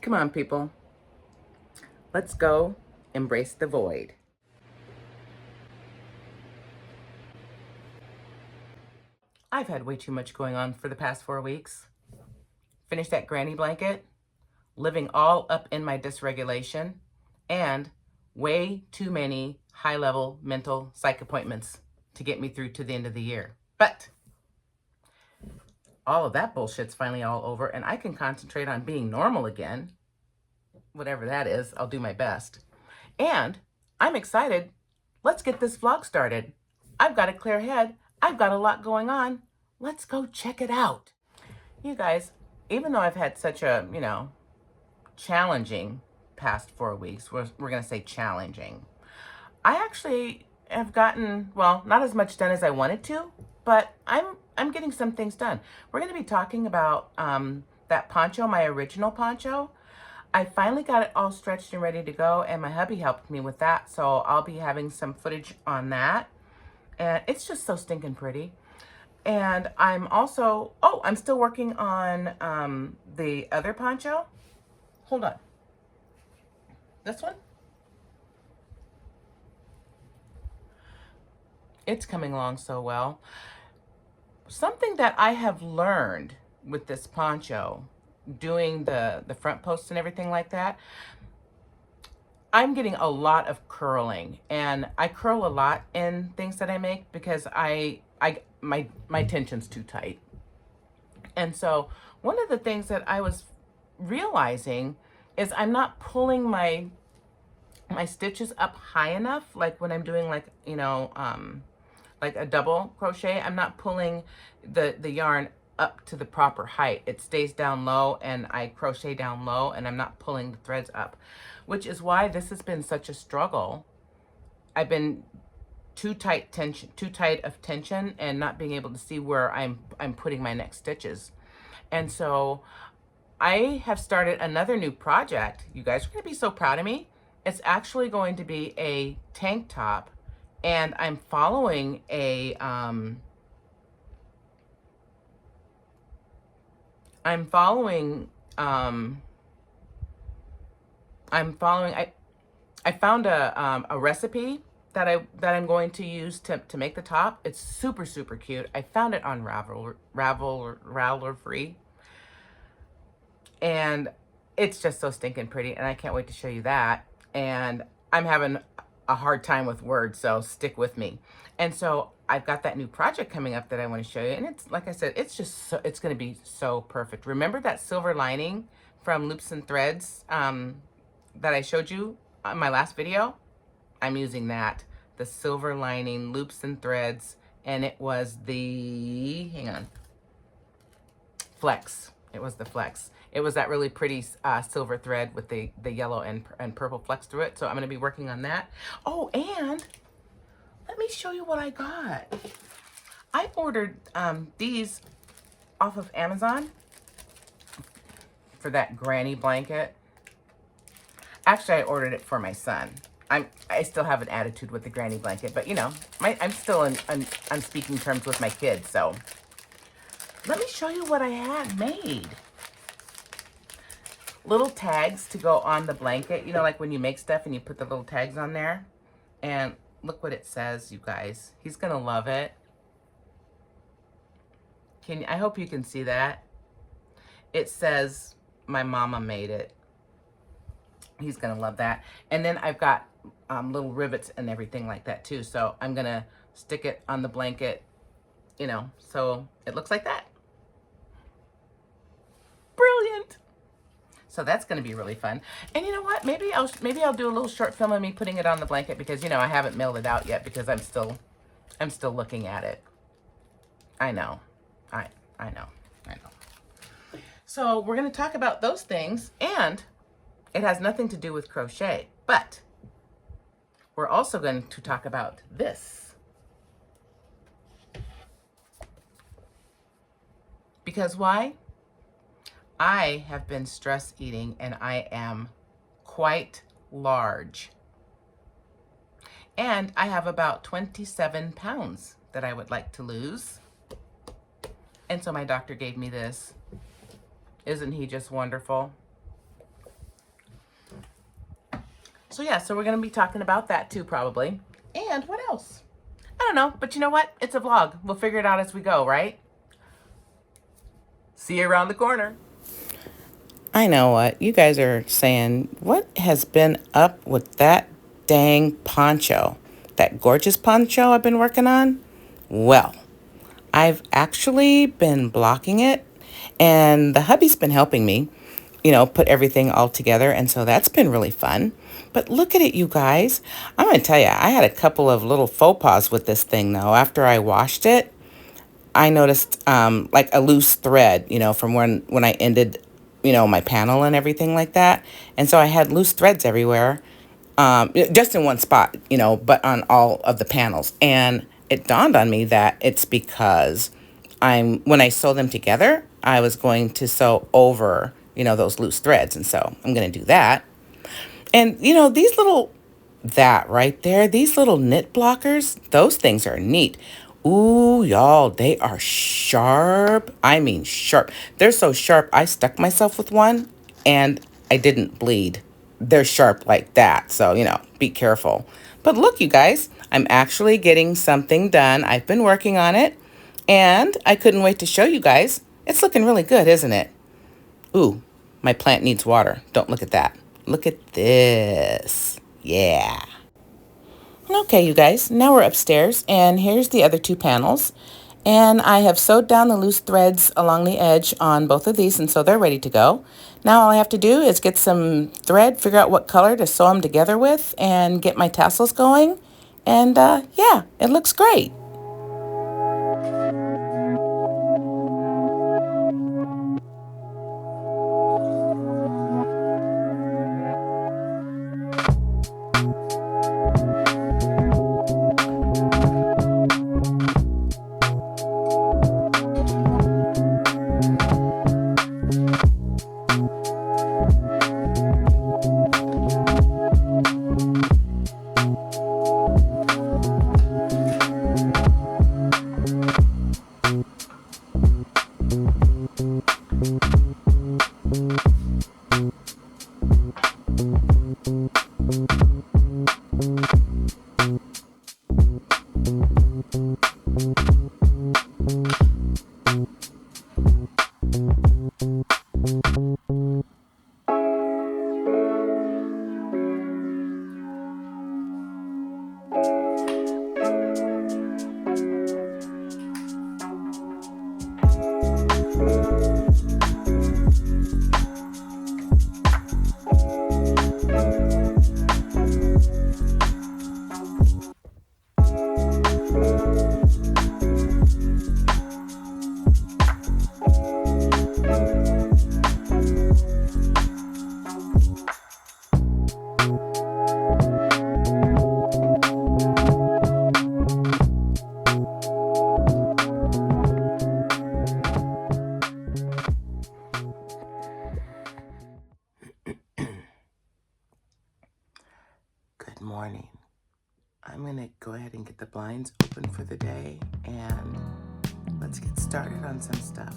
Come on, people. Let's go embrace the void. I've had way too much going on for the past 4 weeks. Finished that granny blanket, living all up in my dysregulation, and way too many high-level mental psych appointments to get me through to the end of the year. But all of that bullshit's finally all over, and I can concentrate on being normal again. Whatever that is, I'll do my best. And I'm excited. Let's get this vlog started. I've got a clear head. I've got a lot going on. Let's go check it out. You guys, even though I've had such a, challenging past 4 weeks, we're going to say challenging, I actually have gotten, well, not as much done as I wanted to, but I'm getting some things done. We're going to be talking about that poncho, my original poncho. I finally got it all stretched and ready to go, and my hubby helped me with that, so I'll be having some footage on that. And it's just so stinking pretty. And I'm also, I'm still working on the other poncho. Hold on. This one? It's coming along so well. Something that I have learned with this poncho, doing the front posts and everything like that, I'm getting a lot of curling, and I curl a lot in things that I make because my tension's too tight. And so one of the things that I was realizing is I'm not pulling my stitches up high enough, like when I'm doing like a double crochet. I'm not pulling the yarn up to the proper height. It stays down low, and I crochet down low, and I'm not pulling the threads up, which is why this has been such a struggle. I've been too tight of tension and not being able to see where I'm putting my next stitches. And so I have started another new project. You guys are going to be so proud of me. It's actually going to be a tank top, and I'm following I found a recipe that I'm going to use to make the top. It's super, super cute. I found it on Ravelry, and it's just so stinking pretty, and I can't wait to show you that. And I'm having a hard time with words, so stick with me. And so I've got that new project coming up that I want to show you, and it's, like I said, it's just so, it's going to be so perfect. Remember that silver lining from Loops and Threads that I showed you on my last video? I'm using that, the silver lining Loops and Threads, and it was the, hang on, Flex. It was the Flex. It was that really pretty silver thread with the yellow and purple flecks through it. So I'm going to be working on that. Oh, and let me show you what I got. I ordered these off of Amazon for that granny blanket. Actually, I ordered it for my son. I still have an attitude with the granny blanket, but I'm still on speaking terms with my kids. So let me show you what I had made. Little tags to go on the blanket. Like when you make stuff and you put the little tags on there. And look what it says, you guys. He's gonna love it. I hope you can see that. It says, "My mama made it." He's gonna love that. And then I've got little rivets and everything like that too. So I'm gonna stick it on the blanket, so it looks like that. Brilliant. So that's going to be really fun. And you know what? Maybe I'll do a little short film of me putting it on the blanket because I haven't mailed it out yet because I'm still looking at it. I know. I know. So we're going to talk about those things, and it has nothing to do with crochet, but we're also going to talk about this. Because why? I have been stress eating, and I am quite large. And I have about 27 pounds that I would like to lose. And so my doctor gave me this. Isn't he just wonderful? So yeah, so we're going to be talking about that too, probably. And what else? I don't know, but you know what? It's a vlog. We'll figure it out as we go, right? See you around the corner. I know what you guys are saying. What has been up with that dang poncho? That gorgeous poncho I've been working on? Well, I've actually been blocking it, and the hubby's been helping me, put everything all together, and so that's been really fun. But look at it, you guys. I'm going to tell you, I had a couple of little faux pas with this thing, though. After I washed it, I noticed like a loose thread, from when I ended, my panel and everything like that. And so I had loose threads everywhere, just in one spot, but on all of the panels. And it dawned on me that it's because when I sew them together, I was going to sew over, those loose threads. And so I'm going to do that. And, that right there, these little knit blockers, those things are neat. Ooh, y'all, they are sharp. I mean, sharp. They're so sharp, I stuck myself with one and I didn't bleed. They're sharp like that. So, be careful. But look, you guys, I'm actually getting something done. I've been working on it and I couldn't wait to show you guys. It's looking really good, isn't it? Ooh, my plant needs water. Don't look at that. Look at this. Yeah. Okay, you guys, now we're upstairs, and here's the other two panels. And I have sewed down the loose threads along the edge on both of these, and so they're ready to go. Now all I have to do is get some thread, figure out what color to sew them together with, and get my tassels going. And yeah, it looks great. Good morning. I'm going to go ahead and get the blinds open for the day, and let's get started on some stuff.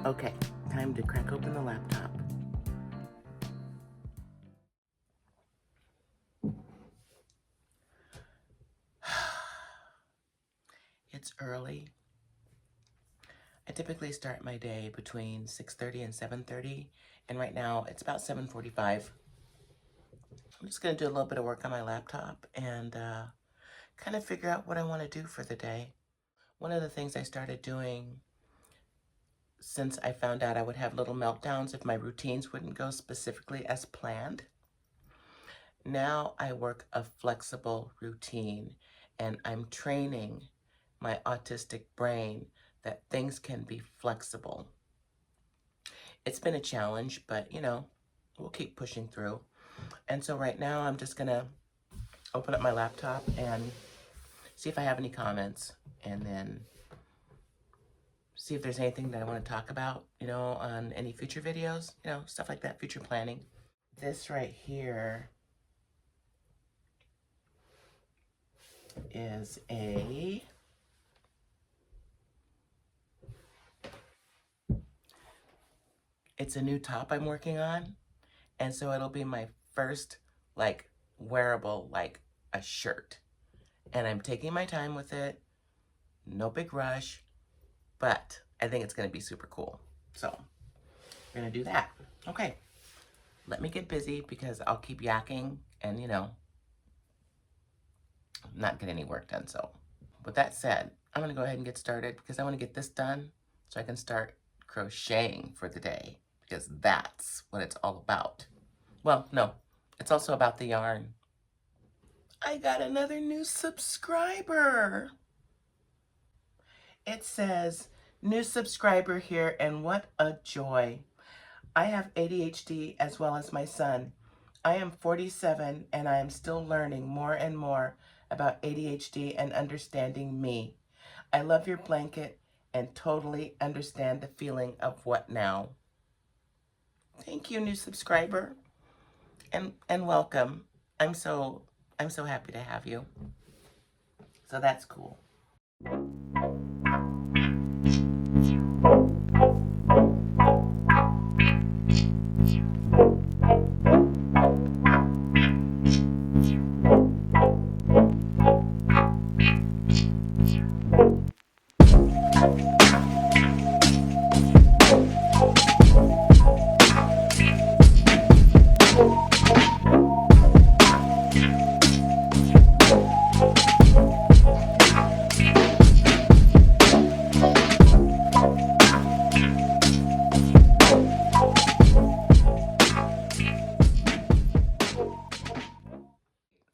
Okay, time to crack open the laptop. It's early. I typically start my day between 6:30 and 7:30, and right now it's about 7:45. I'm just going to do a little bit of work on my laptop and kind of figure out what I want to do for the day. One of the things I started doing since I found out I would have little meltdowns if my routines wouldn't go specifically as planned, now I work a flexible routine, and I'm training my autistic brain that things can be flexible. It's been a challenge, but we'll keep pushing through. And so right now I'm just gonna open up my laptop and see if I have any comments, and then see if there's anything that I want to talk about, on any future videos, stuff like that, future planning. This right here is a It's a new top I'm working on. And so it'll be my first like wearable, like a shirt. And I'm taking my time with it. No big rush, but I think it's going to be super cool. So we're going to do that. Okay. Let me get busy because I'll keep yakking and, you know, not get any work done. So with that said, I'm going to go ahead and get started because I want to get this done so I can start crocheting for the day because that's what it's all about. Well, no, it's also about the yarn. I got another new subscriber. It says, new subscriber here, and what a joy. I have ADHD as well as my son. I am 47 and I am still learning more and more about ADHD and understanding me. I love your blanket and totally understand the feeling of what now. Thank you, new subscriber, and welcome. I'm so happy to have you. So that's cool.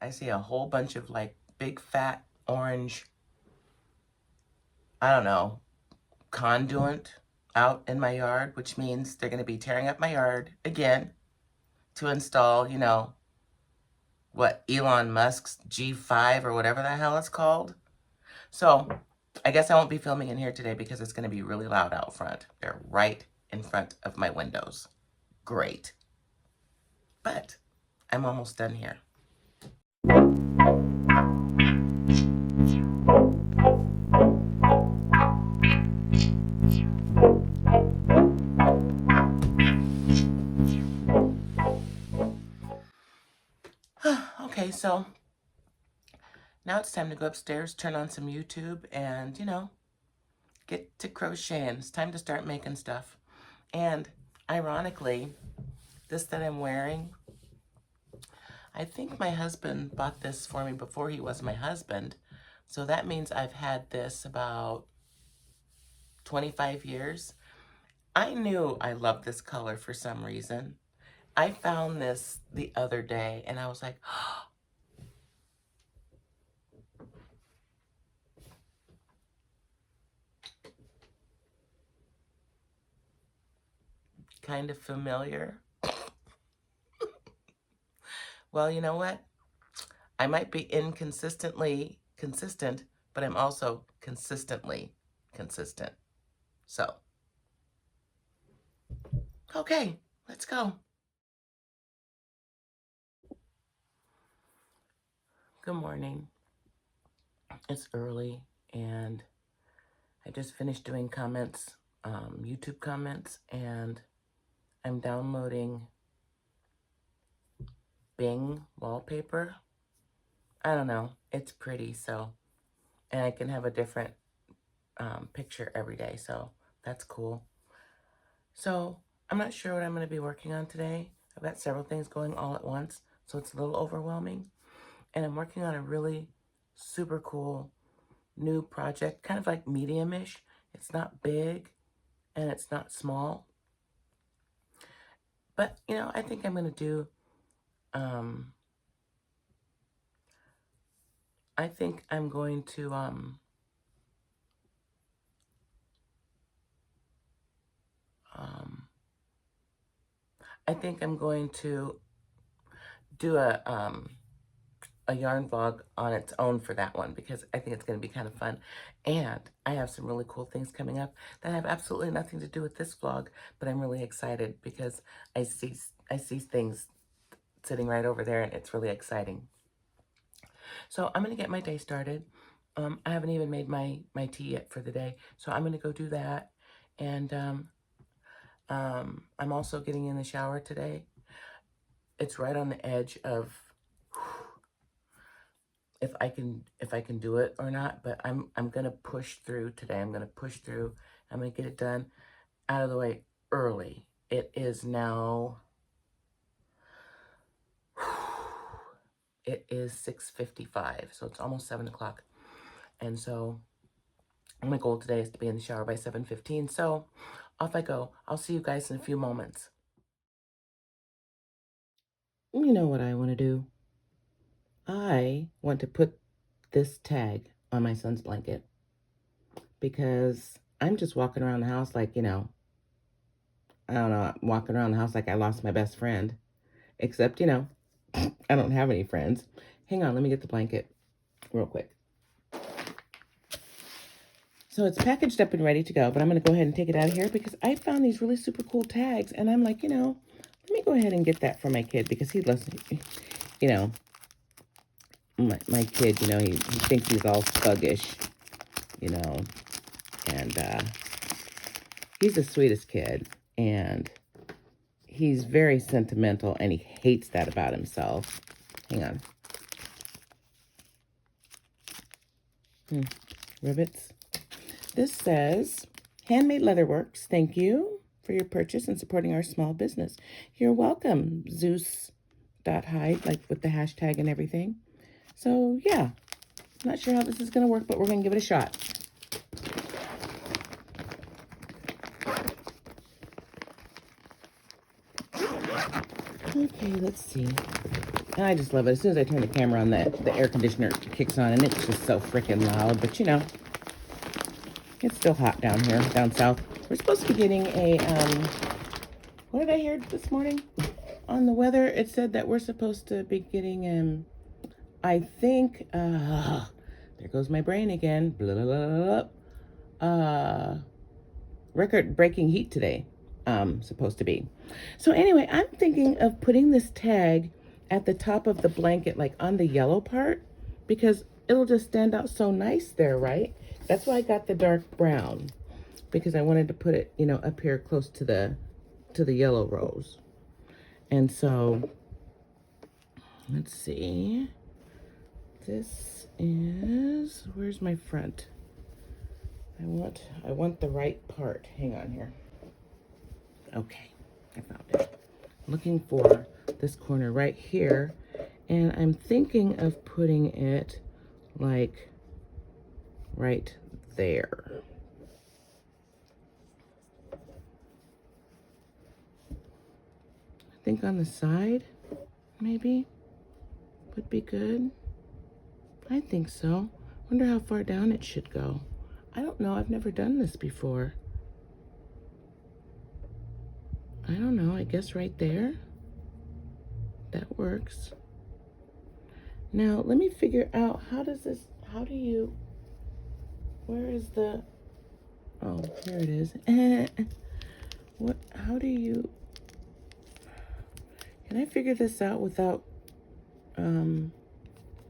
I see a whole bunch of like big fat orange, I don't know, conduit out in my yard, which means they're going to be tearing up my yard again to install, you know, what Elon Musk's G5 or whatever the hell it's called. So I guess I won't be filming in here today because it's going to be really loud out front. They're right in front of my windows. Great. But I'm almost done here. Okay, so now it's time to go upstairs, turn on some YouTube, and, you know, get to crocheting. It's time to start making stuff. And ironically, this that I'm wearing, I think my husband bought this for me before he was my husband. So that means I've had this about 25 years. I knew I loved this color for some reason. I found this the other day and I was like, oh, kind of familiar. Well, you know what? I might be inconsistently consistent, but I'm also consistently consistent. So, okay, let's go. Good morning. It's early and I just finished doing comments, YouTube comments, and I'm downloading Bing wallpaper. I don't know, it's pretty, so, and I can have a different picture every day, so that's cool. So I'm not sure what I'm going to be working on today. I've got several things going all at once, so it's a little overwhelming. And I'm working on a really super cool new project, kind of like medium-ish. It's not big and it's not small. But, you know, I think I'm going to do, I think I'm going to, I think I'm going to do a yarn vlog on its own for that one because I think it's going to be kind of fun. And I have some really cool things coming up that have absolutely nothing to do with this vlog, but I'm really excited because I see things sitting right over there and it's really exciting. So I'm going to get my day started. I haven't even made my tea yet for the day, so I'm going to go do that. And I'm also getting in the shower today. It's right on the edge of if I can do it or not, but I'm gonna push through today. I'm gonna push through. I'm gonna get it done out of the way early. It is now, it is 6:55, so it's almost 7 o'clock. And so my goal today is to be in the shower by 7:15. So off I go. I'll see you guys in a few moments. You know what I want to do? I want to put this tag on my son's blanket because I'm just walking around the house like, you know, I don't know, walking around the house like I lost my best friend. Except, you know, I don't have any friends. Hang on, let me get the blanket real quick. So it's packaged up and ready to go, but I'm going to go ahead and take it out of here because I found these really super cool tags. And I'm like, you know, let me go ahead and get that for my kid because he loves, you know, my kid, you know, he thinks he's all thuggish, you know, and he's the sweetest kid. And he's very sentimental and he hates that about himself. Hang on. Rivets. This says, Handmade Leatherworks, thank you for your purchase and supporting our small business. You're welcome, Zeus.hide, like with the hashtag and everything. So, yeah, not sure how this is going to work, but we're going to give it a shot. Okay, let's see. I just love it. As soon as I turn the camera on, the air conditioner kicks on, and it's just so freaking loud. But, you know, it's still hot down here, down south. We're supposed to be getting a, what did I hear this morning? On the weather, it said that we're supposed to be getting, I think, there goes my brain again. Blah, blah, blah, blah. Record-breaking heat today, supposed to be. So anyway, I'm thinking of putting this tag at the top of the blanket, like on the yellow part, because it'll just stand out so nice there, right? That's why I got the dark brown, because I wanted to put it, you know, up here close to the yellow rose. And so, let's see. This is, where's my front? I want the right part. Hang on here. Okay, I found it. Looking for this corner right here, and I'm thinking of putting it like right there. I think on the side, maybe, would be good. I think so. Wonder how far down it should go. I don't know. I've never done this before. I don't know. I guess right there. That works. Now, let me figure out, how do you, where is the, oh, here it is. How do you, can I figure this out without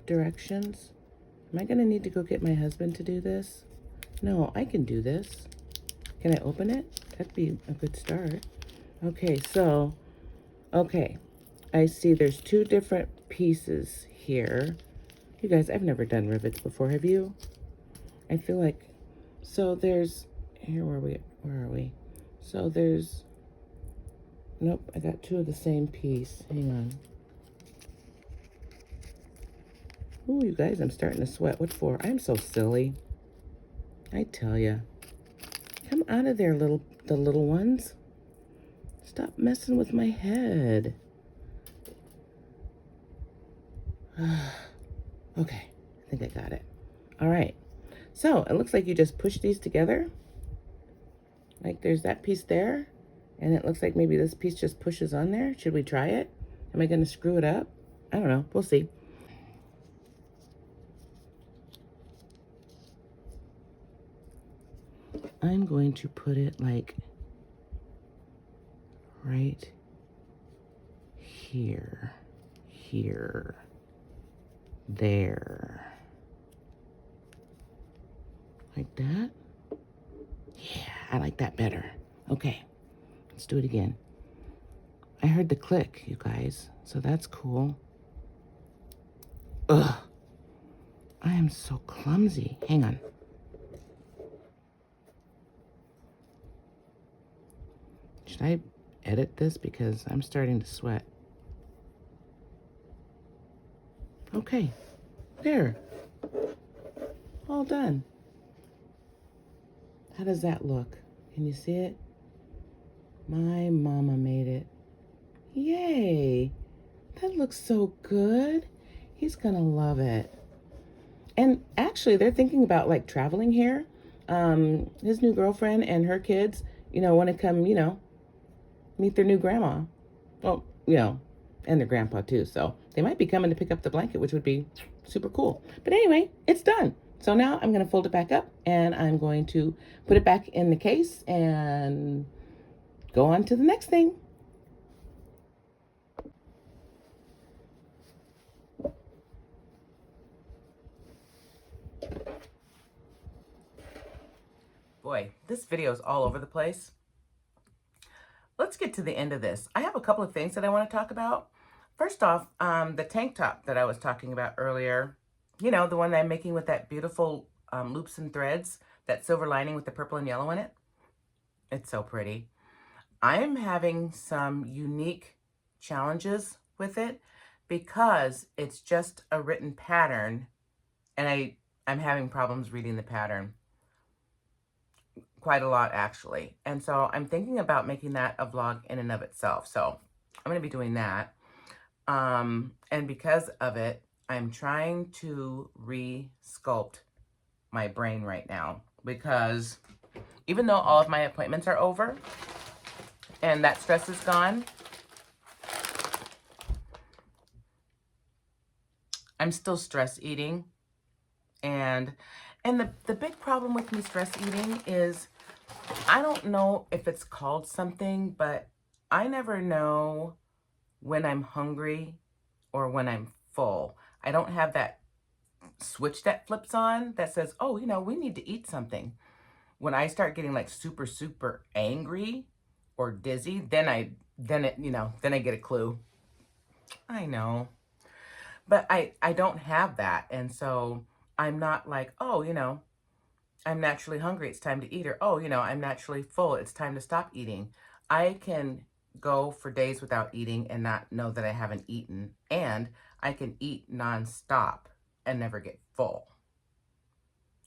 directions? Am I going to need to go get my husband to do this? No, I can do this. Can I open it? That'd be a good start. Okay, so, okay. I see there's two different pieces here. You guys, I've never done rivets before, have you? I feel like, so there's, here, where are we? So there's, nope, I got two of the same piece. Hang on. Ooh, you guys, I'm starting to sweat. What for? I'm so silly. I tell ya. Come out of there, the little ones. Stop messing with my head. Okay, I think I got it. All right. So it looks like you just push these together. Like there's that piece there. And it looks like maybe this piece just pushes on there. Should we try it? Am I going to screw it up? I don't know. We'll see. I'm going to put it like right here, there. Like that? Yeah, I like that better. Okay. Let's do it again. I heard the click, you guys, so that's cool. Ugh. I am so clumsy. Hang on. Should I edit this? Because I'm starting to sweat. Okay. There. All done. How does that look? Can you see it? My mama made it. Yay. That looks so good. He's gonna love it. And actually, they're thinking about like traveling here. His new girlfriend and her kids, want to come, meet their new grandma. Well, and their grandpa too. So they might be coming to pick up the blanket, which would be super cool. But anyway, it's done. So now I'm going to fold it back up and I'm going to put it back in the case and go on to the next thing. Boy, this video is all over the place. Let's get to the end of this. I have a couple of things that I want to talk about. First off, the tank top that I was talking about earlier, the one that I'm making with that beautiful loops and threads, that silver lining with the purple and yellow in it. It's so pretty. I'm having some unique challenges with it because it's just a written pattern and I'm having problems reading the pattern. Quite a lot, actually. And so I'm thinking about making that a vlog in and of itself. So I'm going to be doing that. And because of it, I'm trying to re-sculpt my brain right now, because even though all of my appointments are over and that stress is gone, I'm still stress eating. And the big problem with me stress eating is, I don't know if it's called something, but I never know when I'm hungry or when I'm full. I don't have that switch that flips on that says, oh, we need to eat something. When I start getting like super, super angry or dizzy, then I get a clue. I know. But I don't have that. And so I'm not like, oh, I'm naturally hungry, it's time to eat. Or, oh, I'm naturally full, it's time to stop eating. I can go for days without eating and not know that I haven't eaten. And I can eat nonstop and never get full.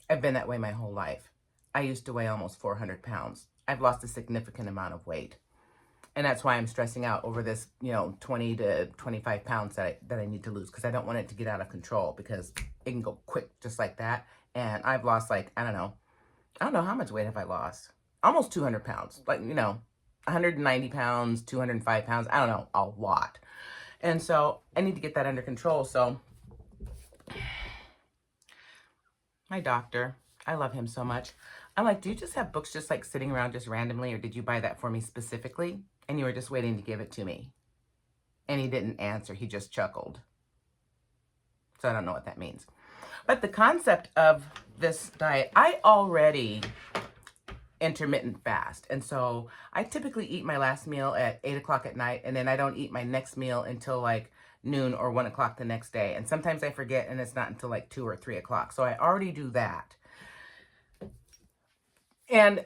I've been that way my whole life. I used to weigh almost 400 pounds. I've lost a significant amount of weight. And that's why I'm stressing out over this, 20 to 25 pounds that I need to lose, because I don't want it to get out of control, because it can go quick just like that. And I've lost like, I don't know how much weight have I lost? Almost 200 pounds, like, 190 pounds, 205 pounds, I don't know, a lot. And so I need to get that under control. So my doctor, I love him so much. I'm like, do you just have books just like sitting around just randomly, or did you buy that for me specifically and you were just waiting to give it to me? And he didn't answer, he just chuckled. So I don't know what that means. But the concept of this diet, I already intermittent fast. And so I typically eat my last meal at 8 o'clock at night, and then I don't eat my next meal until like noon or 1 o'clock the next day. And sometimes I forget and it's not until like 2 or 3 o'clock. So I already do that. And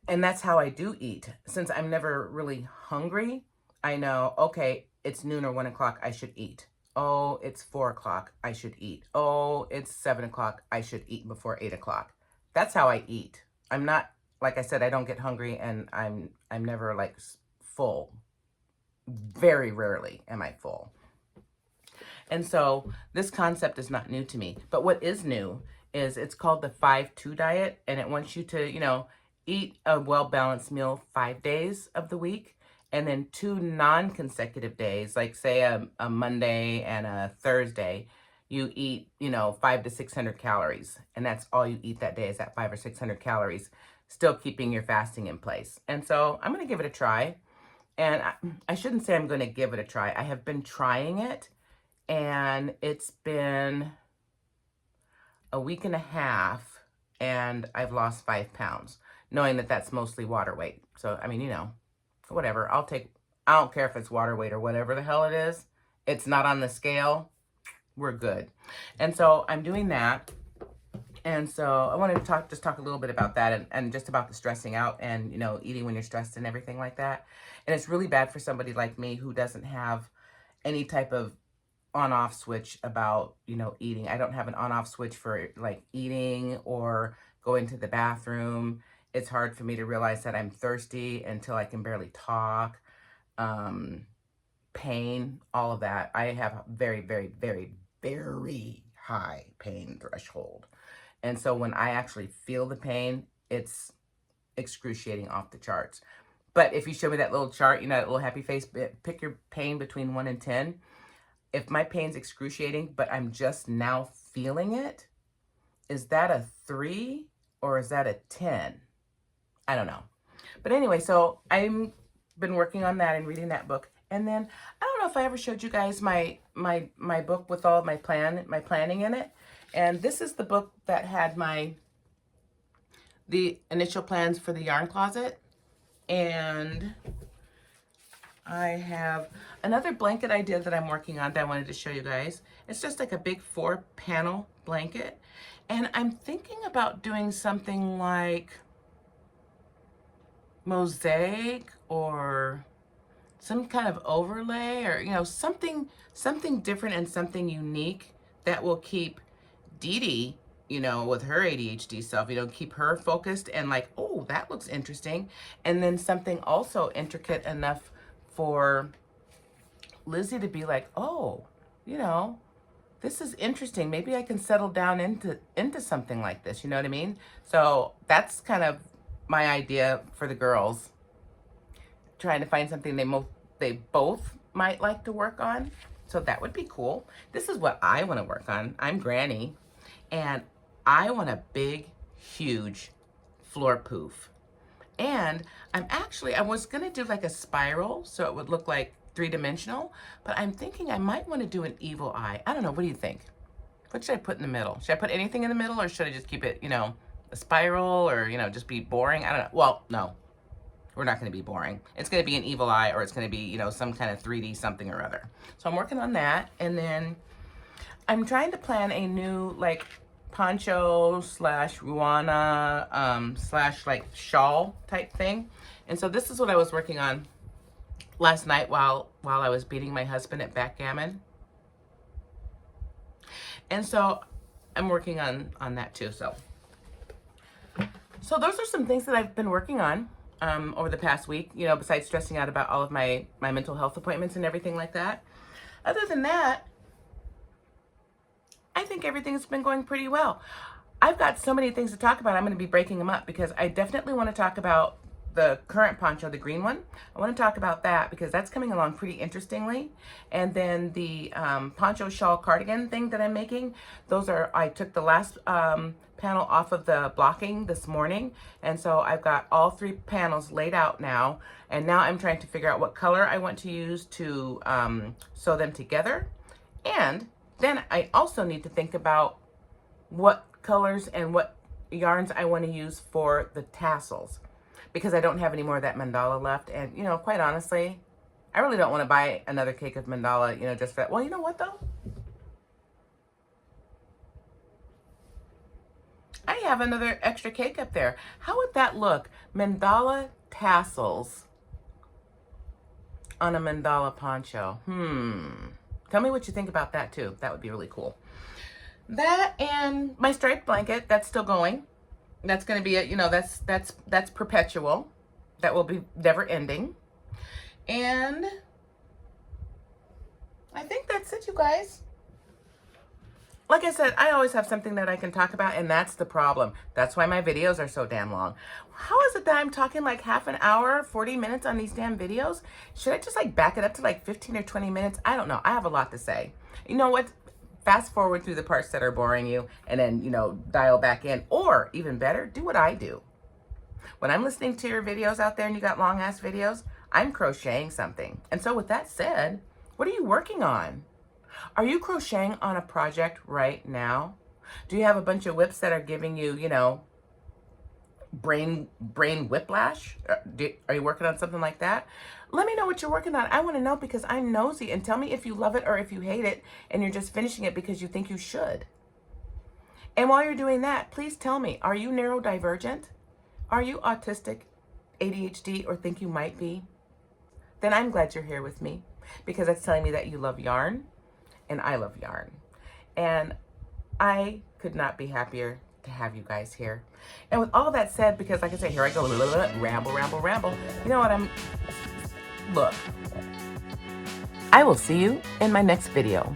that's how I do eat. Since I'm never really hungry, I know, okay, it's noon or 1 o'clock, I should eat. Oh, it's 4 o'clock, I should eat. Oh, it's 7 o'clock, I should eat before 8 o'clock. That's how I eat. I'm not, like I said, I don't get hungry, and I'm never like full. Very rarely am I full. And so this concept is not new to me. But what is new is it's called the 5-2 diet, and it wants you to, eat a well-balanced meal 5 days of the week, and then 2 non-consecutive days, like say a Monday and a Thursday, you eat, 500 to 600 calories. And that's all you eat that day, is that 500 or 600 calories, still keeping your fasting in place. And so I'm going to give it a try. And I shouldn't say I'm going to give it a try. I have been trying it, and it's been a week and a half, and I've lost 5 pounds, knowing that that's mostly water weight. So, I mean, whatever. I don't care if it's water weight or whatever the hell it is. It's not on the scale. We're good. And so I'm doing that. And so I wanted to just talk a little bit about that and just about the stressing out and, you know, eating when you're stressed and everything like that. And it's really bad for somebody like me who doesn't have any type of on-off switch about, you know, eating. I don't have an on-off switch for like eating or going to the bathroom. It's hard for me to realize that I'm thirsty until I can barely talk. Pain, all of that. I have a very, very, very, very high pain threshold. And so when I actually feel the pain, it's excruciating off the charts. But if you show me that little chart, you know, that little happy face, pick your pain between 1 and 10. If my pain's excruciating, but I'm just now feeling it, is that a 3 or is that a 10? I don't know. But anyway, so I've been working on that and reading that book. And then I don't know if I ever showed you guys my book with all of my planning in it. And this is the book that had the initial plans for the yarn closet. And I have another blanket idea that I'm working on that I wanted to show you guys. It's just like a big 4-panel blanket. And I'm thinking about doing something like mosaic or some kind of overlay, or, you know, something different and something unique that will keep Dee Dee, you know, with her ADHD self, you know, keep her focused and like, oh, that looks interesting. And then something also intricate enough for Lizzie to be like, oh, you know, this is interesting. Maybe I can settle down into something like this. You know what I mean? So that's kind of my idea for the girls. Trying to find something they both might like to work on. So that would be cool. This is what I want to work on. I'm Granny, and I want a big, huge floor poof. And I was going to do like a spiral so it would look like 3-dimensional, but I'm thinking I might want to do an evil eye. I don't know. What do you think? What should I put in the middle? Should I put anything in the middle, or should I just keep it, you know, a spiral, or, you know, just be boring? I don't know. Well, no. We're not going to be boring. It's going to be an evil eye, or it's going to be, you know, some kind of 3D something or other. So I'm working on that. And then I'm trying to plan a new, like, poncho / ruana / like shawl type thing. And so this is what I was working on last night while I was beating my husband at backgammon. And so I'm working on that too. So those are some things that I've been working on over the past week, you know, besides stressing out about all of my mental health appointments and everything like that. Other than that, I think everything's been going pretty well. I've got so many things to talk about. I'm going to be breaking them up because I definitely want to talk about the current poncho, the green one. I want to talk about that because that's coming along pretty interestingly. And then the poncho shawl cardigan thing that I'm making, I took the last panel off of the blocking this morning, and so I've got all 3 panels laid out now, and now I'm trying to figure out what color I want to use to sew them together. And then I also need to think about what colors and what yarns I want to use for the tassels, because I don't have any more of that mandala left. And, you know, quite honestly, I really don't want to buy another cake of mandala, you know, just for that. Well, you know what though? I have another extra cake up there. How would that look? Mandala tassels on a mandala poncho. Tell me what you think about that too. That would be really cool. That and my striped blanket, that's still going. That's going to be you know, that's perpetual. That will be never ending. And I think that's it, you guys. Like I said, I always have something that I can talk about, and that's the problem. That's why my videos are so damn long. How is it that I'm talking like half an hour, 40 minutes on these damn videos? Should I just like back it up to like 15 or 20 minutes? I don't know. I have a lot to say. You know what? Fast forward through the parts that are boring you, and then, you know, dial back in. Or even better, do what I do. When I'm listening to your videos out there and you got long ass videos, I'm crocheting something. And so with that said, what are you working on? Are you crocheting on a project right now? Do you have a bunch of WIPs that are giving you, you know, brain whiplash? Are you working on something like that? Let me know what you're working on. I want to know because I'm nosy, and tell me if you love it or if you hate it and you're just finishing it because you think you should. And while you're doing that, please tell me, are you neurodivergent? Are you autistic, ADHD, or think you might be? Then I'm glad you're here with me because that's telling me that you love yarn and I love yarn. And I could not be happier to have you guys here. And with all that said, because like I said, here I go, ramble, ramble, ramble. You know what, look, I will see you in my next video.